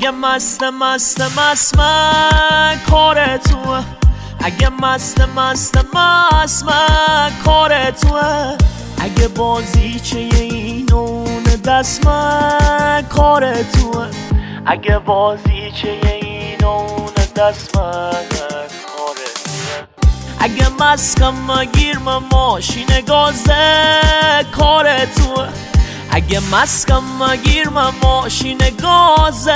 اگه مست من کار توه، اگه مست من کار توه، اگه بازیچه این اون دست من کار توه، اگه بازیچه این اون دست من کار توه، اگه مسکم گیرم ماشین گازه کار توه، اگه مسکم گیرم ماشین گازه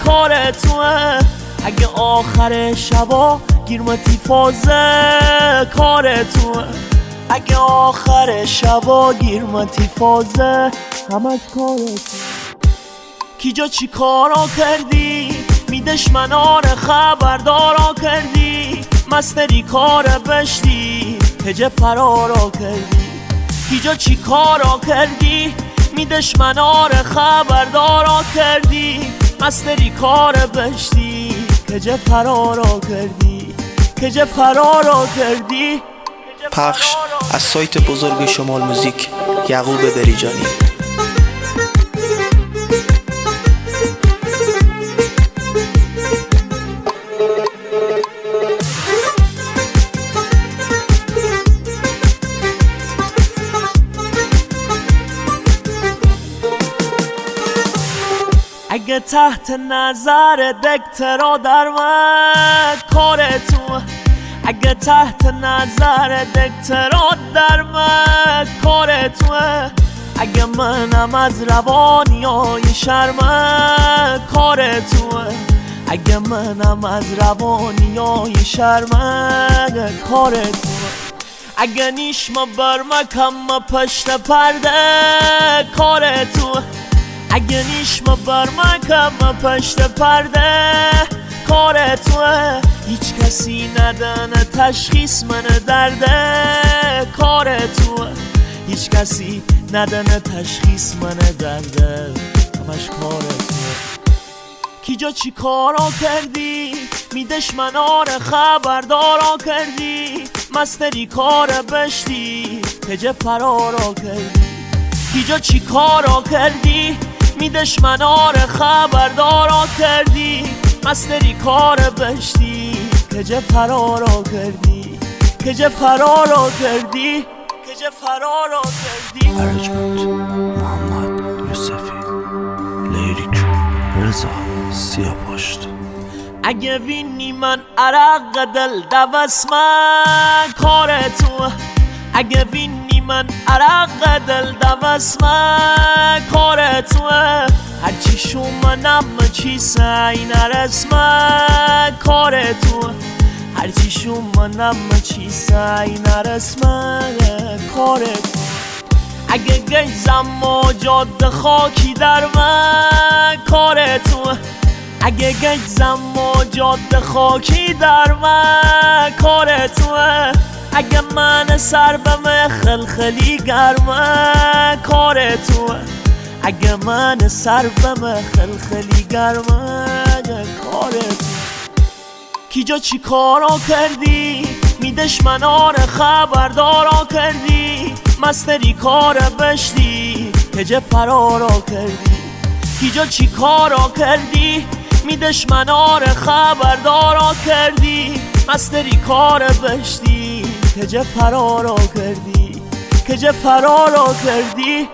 کار توه، اگه آخر شبا گیرم تیفازه کار توه، اگه آخر شبا گیرم تیفازه همش کار توه. کیجا چی کارا کردی میدش منار خبردارا کردی، مستری کار بشتی هجه فرارا کردی، کیجا چی کارا کردی میدش منار خبردارا کردی، مستری کار بشتی کجه فرارا کردی، کجه فرارا کردی. پخش از سایت بزرگ شمال موزیک، یعقوب بریجانی. اگه تحت نظر دکترا در من کار تو، اگه تحت نظر دکترا در من کار تو، اگه منم از روانیای شرم کار تو، اگه منم از روانیای شرم کار تو، اگه نیش ما برمکم پشت پرده کار تو، اگه نیش ما برمکم پشت پرده کار توه، هیچ کسی ندن تشخیص من درده کار توه، هیچ کسی ندن تشخیص من درده همش کار توه. کیجا چی کارا کردی میدش منار خبردارا کردی، مستری کار بشتی کجه فرارا کردی، کیجا چی کارا کردی میدش منار خبردارا کردی، مستری کار بشتی کجه فرارا کردی، کجه فرارا کردی، کجه فرارا کردی. فرجاد محمد یوسفی، لیریک رضا سیاپشت. اگه وینی من عرق دل دوست من کار تو، اگه وینی من عرق دل دوست من کار تو، هرچی شومنم چی سعی نرس من کار تو، هرچی شومنم چی سعی نرس من کار تو، اگه گیزم و جاده خاکی در من کار تو، اگه گیزم و جاده خاکی در من کار تو، اگه من سر به خلخلی گرمه کار تو، اگه من سر به خلخلی گرمه کار تو. کیجا چی کارا کردی میدش منار خبردارا کردی، مستری کار بشتی کجه فرارا کردی، کیجا چی کارا کردی میدش منار خبردارا کردی، مستری کار بشتی کجه فرارا کردی، کجه فرارا کردی.